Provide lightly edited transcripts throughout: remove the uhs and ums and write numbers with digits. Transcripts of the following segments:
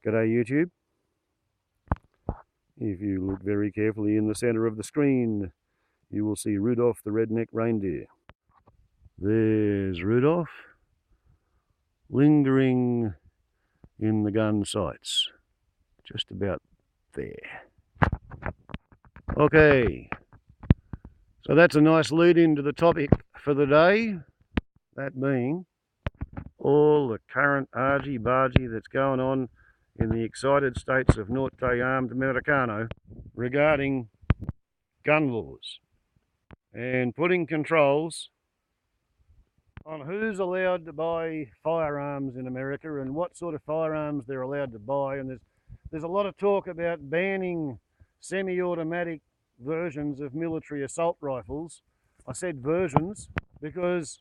G'day YouTube. If you look very carefully in the centre of the screen, you will see Rudolph the redneck reindeer. There's Rudolph, lingering in the gun sights, just about there. Okay, so that's a nice lead into the topic for the day, that being all the current argy-bargy that's going on in the excited states of Norte Armed Americano regarding gun laws and putting controls on who's allowed to buy firearms in America and what sort of firearms they're allowed to buy. And there's a lot of talk about banning semi-automatic versions of military assault rifles. I said versions because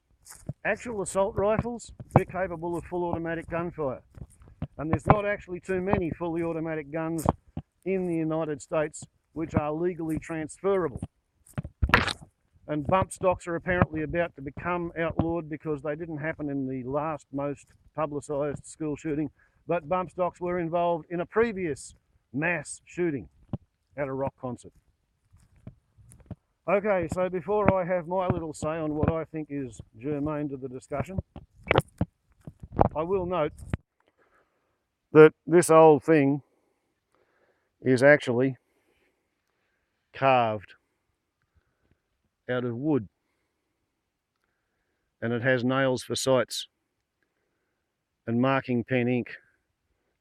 actual assault rifles, they're capable of full automatic gunfire. And there's not actually too many fully automatic guns in the United States which are legally transferable. And bump stocks are apparently about to become outlawed because they didn't happen in the last most publicised school shooting, but bump stocks were involved in a previous mass shooting at a rock concert. Okay, so before I have my little say on what I think is germane to the discussion, I will note that this old thing is actually carved out of wood, and it has nails for sights and marking pen ink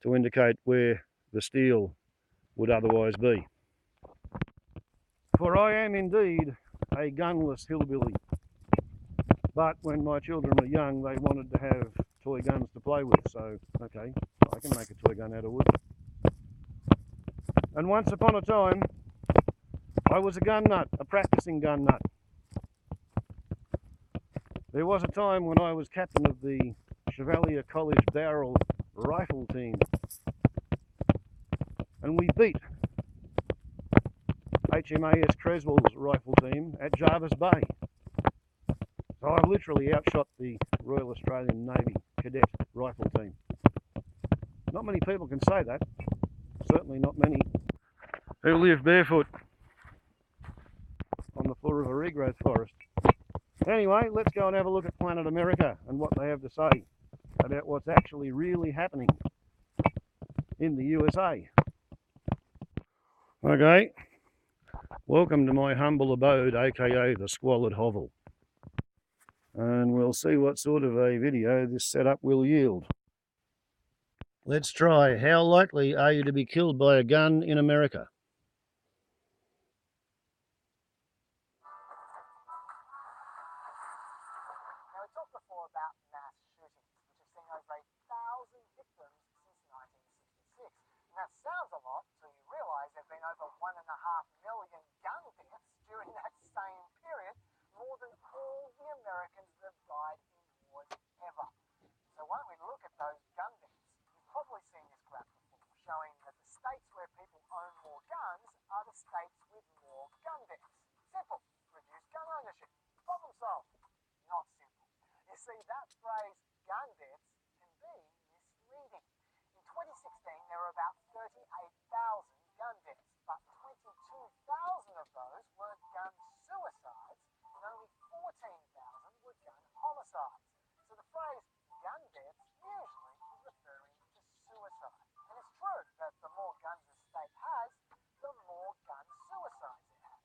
to indicate where the steel would otherwise be. For I am indeed a gunless hillbilly, but when my children were young they wanted to have toy guns to play with, so okay, I can make a toy gun out of wood. And once upon a time I was a gun nut, a practicing gun nut. There was a time when I was captain of the Chevalier College barrel rifle team, and we beat HMAS Creswell's rifle team at Jervis Bay. So I literally outshot the Royal Australian Navy cadet rifle team. Not many people can say that, certainly not many who live barefoot on the floor of a regrowth forest. Anyway, let's go and have a look at Planet America and what they have to say about what's actually really happening in the USA. Okay, welcome to my humble abode, aka the squalid hovel. And we'll see what sort of a video this setup will yield. Let's try. How likely are you to be killed by a gun in America? Before about mass shootings, which have seen over 1,000 victims since 1966. And that sounds a lot until you realise there have been over 1.5 million gun deaths during that same period, more than all the Americans that have died in wars ever. So why don't we look at those gun deaths? You've probably seen this graph before, showing that the states where people own more guns are the states with more gun deaths. Simple. Reduce gun ownership. Problem solved. Not simple. You see, that phrase, gun deaths, can be misleading. In 2016, there were about 38,000 gun deaths, but 22,000 of those were gun suicides, and only 14,000 were gun homicides. So the phrase, gun deaths, usually is referring to suicide. And it's true that the more guns a state has, the more gun suicides it has.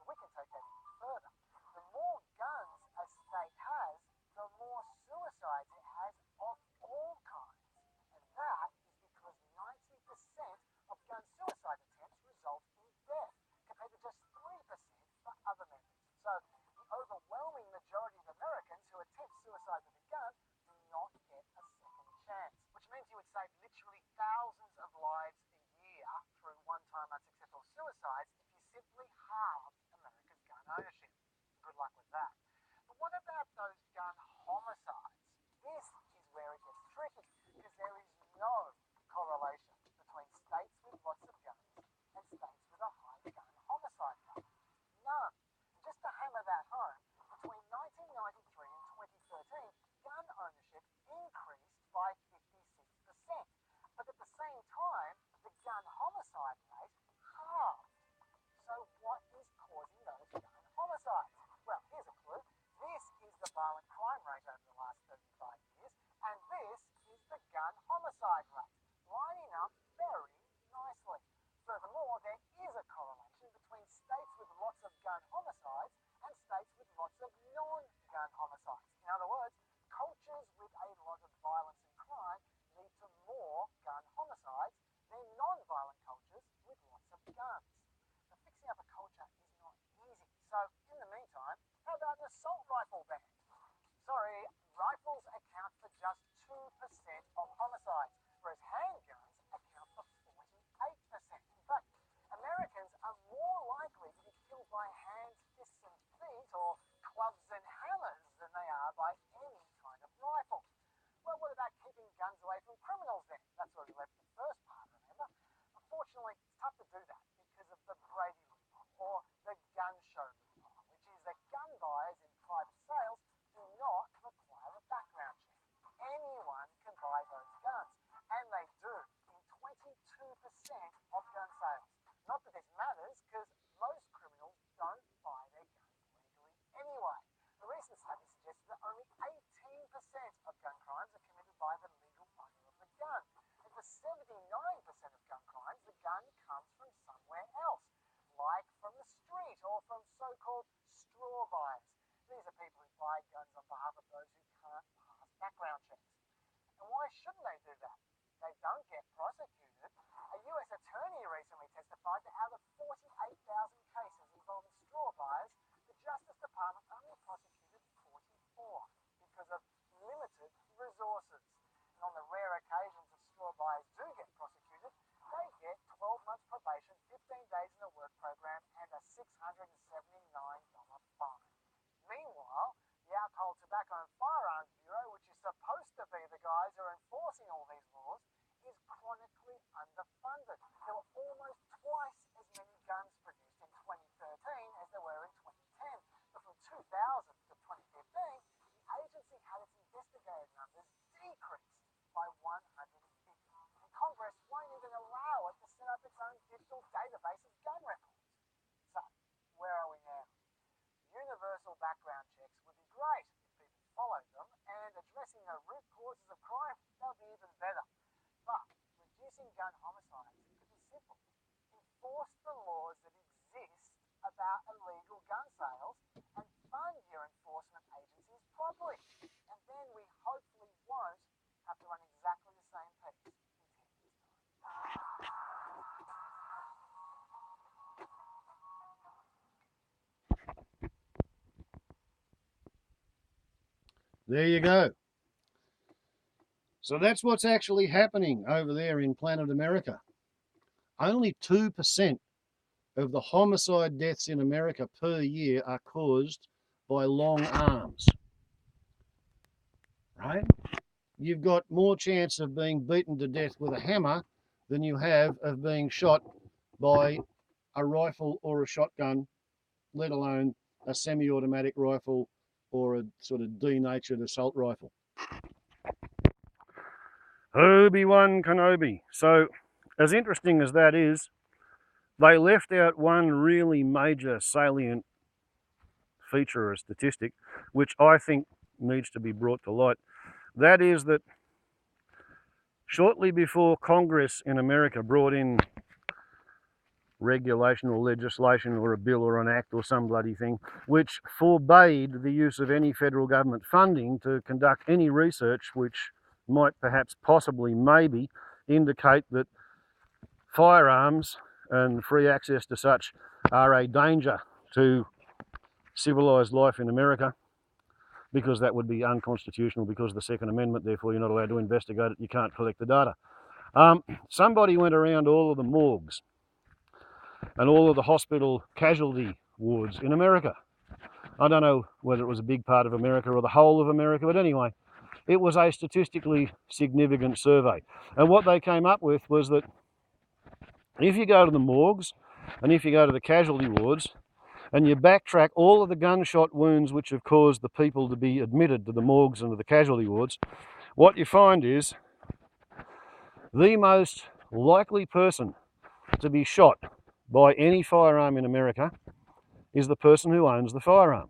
But we can take that even further. The more guns a state has, the more suicides it has of all kinds. And that is because 90% of gun suicide attempts result in death, compared to just 3% for other methods. So the overwhelming majority of Americans who attempt suicide with a gun do not get a second chance, which means you would save literally thousands of lives a year through one-time unsuccessful suicides if you simply halved America's gun ownership. Good luck with that. But what about those gun homicides? This is where it gets tricky, because there is no correlation between states with lots of guns and states with a high gun homicide rate. None. And just to hammer that home, between 1993 and 2013, gun ownership increased by 56%. But at the same time, violent crime rate over the last 35 years, and this is the gun homicide rate, lining up very nicely. Furthermore, there is a correlation between states with lots of gun homicides and states with lots of non-gun homicides. In other words, cultures with a lot of violence and crime lead to more gun homicides than non-violent cultures with lots of guns. But fixing up a culture is not easy. So, in the meantime, how about an assault rifle ban? Sorry, rifles account for just 2% of homicides, whereas handguns account for 48%. In fact, Americans are more likely to be killed by hands, fists and feet, or clubs and hammers, than they are by any kind of rifle. Well, what about keeping guns away from criminals then? That's where we left the first part, remember? Unfortunately, it's tough to do that because of the Brady loophole, or the gun show loophole, which is that gun buyers in private sales do not require a background check. Anyone can buy those guns, and they do in 22% of gun sales. Not that this matters, because most criminals don't buy their guns legally anyway. A recent study suggests that only 18% of gun crimes are committed by the legal owner of the gun. And for 79% of gun crimes, the gun comes from somewhere else, like from the street or from so-called straw buyers. These are people who buy guns on behalf of those who can't pass background checks. And why shouldn't they do that? They don't get prosecuted. A US attorney recently testified that out of 48,000 cases involving straw buyers, the Justice Department only prosecuted 44 because of limited resources. And on the rare occasions that straw buyers do get prosecuted, they get 12 months probation, 15 days in a work program, and a $679 fine. Meanwhile, the Alcohol, Tobacco and Firearms Bureau, which is supposed to be the guys who are enforcing all these laws, is chronically underfunded. There were almost twice as many guns produced in 2013 as there were in 2010. But from 2000 to 2015, the agency had its investigative numbers decreased by 150. And Congress won't even allow it to set up its own digital database of gun records. So, where are we now? Universal background checks would be great if people followed them, and addressing the root causes of crime, that would be even better. But reducing gun homicides could be simple. Enforce the laws that exist about illegal gun sales and fund your enforcement agencies properly. And then we hopefully won't have to run exactly the same pace in 10 years' time. There you go. So that's what's actually happening over there in planet America. Only 2% of the homicide deaths in America per year are caused by long arms. Right? You've got more chance of being beaten to death with a hammer than you have of being shot by a rifle or a shotgun, let alone a semi-automatic rifle or a sort of denatured assault rifle. Obi-Wan Kenobi. So, as interesting as that is, they left out one really major salient feature or statistic, which I think needs to be brought to light. That is that shortly before Congress in America brought in regulation or legislation or a bill or an act or some bloody thing, which forbade the use of any federal government funding to conduct any research which might perhaps possibly maybe indicate that firearms and free access to such are a danger to civilized life in America, because that would be unconstitutional because of the Second Amendment. Therefore you're not allowed to investigate it, you can't collect the data. Somebody went around all of the morgues and all of the hospital casualty wards in America. I don't know whether it was a big part of America or the whole of America, but anyway, it was a statistically significant survey. And what they came up with was that if you go to the morgues and if you go to the casualty wards and you backtrack all of the gunshot wounds which have caused the people to be admitted to the morgues and to the casualty wards, what you find is the most likely person to be shot by any firearm in America is the person who owns the firearm.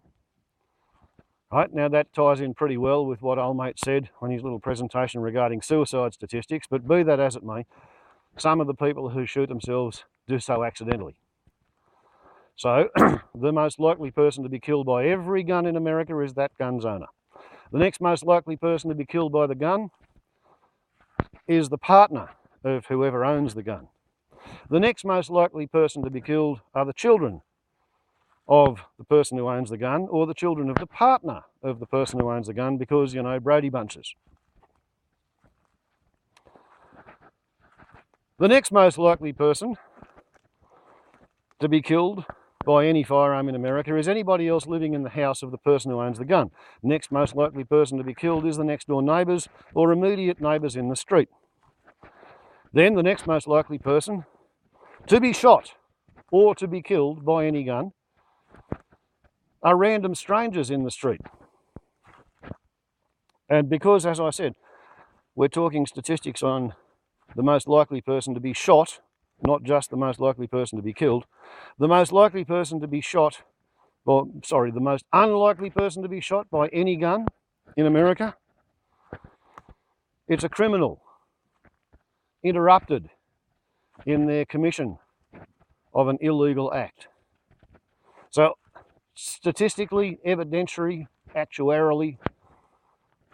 Right, now that ties in pretty well with what old mate said on his little presentation regarding suicide statistics, but be that as it may, some of the people who shoot themselves do so accidentally. So the most likely person to be killed by every gun in America is that gun's owner. The next most likely person to be killed by the gun is the partner of whoever owns the gun. The next most likely person to be killed are the children of the person who owns the gun, or the children of the partner of the person who owns the gun, because, you know, Brady bunches. The next most likely person to be killed by any firearm in America is anybody else living in the house of the person who owns the gun. The next most likely person to be killed is the next door neighbours or immediate neighbours in the street. Then the next most likely person to be shot or to be killed by any gun are random strangers in the street. And because, as I said, we're talking statistics on the most likely person to be shot, not just the most likely person to be killed, the most likely person to be shot, the most unlikely person to be shot by any gun in America, it's a criminal interrupted in their commission of an illegal act. So statistically, evidentiary, actuarially,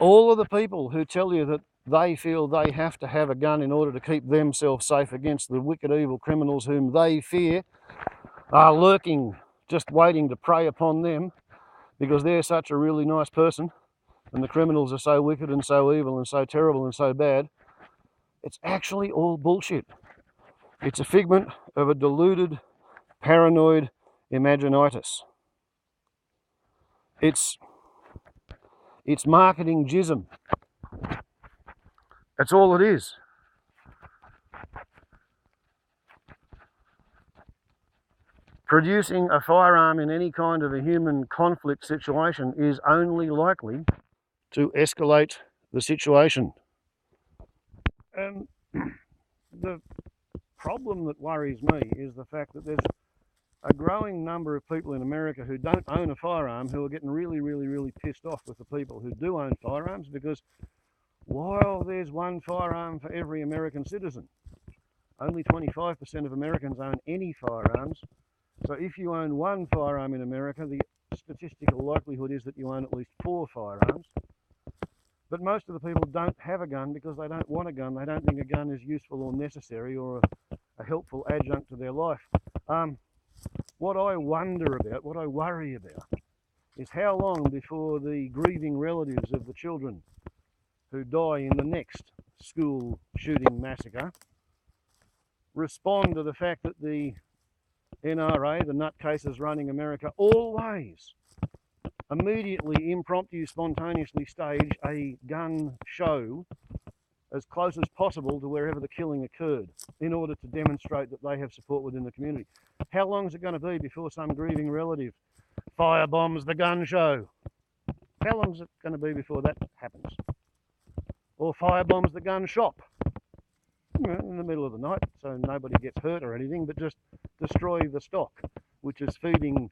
all of the people who tell you that they feel they have to have a gun in order to keep themselves safe against the wicked, evil criminals whom they fear are lurking, just waiting to prey upon them because they're such a really nice person and the criminals are so wicked and so evil and so terrible and so bad, it's actually all bullshit. It's a figment of a deluded, paranoid imaginitis. It's marketing jism. That's all it is. Producing a firearm in any kind of a human conflict situation is only likely to escalate the situation. And the problem that worries me is the fact that there's a growing number of people in America who don't own a firearm who are getting really, really, really pissed off with the people who do own firearms, because while there's one firearm for every American citizen, only 25% of Americans own any firearms. So if you own one firearm in America, the statistical likelihood is that you own at least 4 firearms. But most of the people don't have a gun because they don't want a gun. They don't think a gun is useful or necessary or a helpful adjunct to their life. What I wonder about, what I worry about, is how long before the grieving relatives of the children who die in the next school shooting massacre respond to the fact that the NRA, the nutcases running America, always immediately, impromptu, spontaneously stage a gun show as close as possible to wherever the killing occurred in order to demonstrate that they have support within the community. How long is it going to be before some grieving relative firebombs the gun show? How long is it going to be before that happens? Or firebombs the gun shop? In the middle of the night, so nobody gets hurt or anything, but just destroy the stock, which is feeding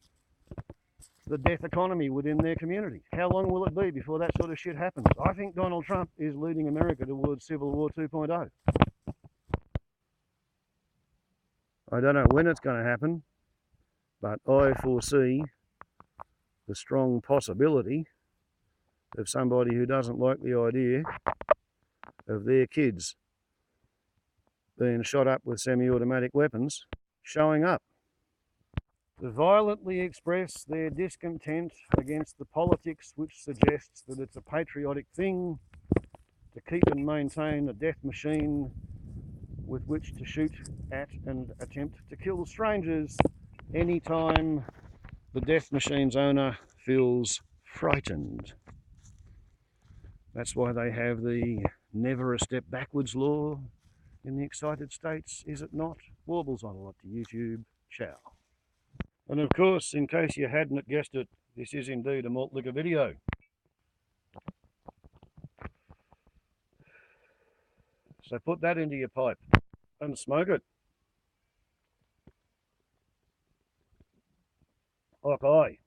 the death economy within their community. How long will it be before that sort of shit happens? I think Donald Trump is leading America towards Civil War 2.0. I don't know when it's going to happen, but I foresee the strong possibility of somebody who doesn't like the idea of their kids being shot up with semi-automatic weapons showing up to violently express their discontent against the politics which suggests that it's a patriotic thing to keep and maintain a death machine with which to shoot at and attempt to kill strangers anytime the death machine's owner feels frightened. That's why they have the never a step backwards law in the excited states, is it not? Warbles on a lot to YouTube. Ciao. And of course, in case you hadn't guessed it, this is indeed a malt liquor video. So put that into your pipe and smoke it. Like I.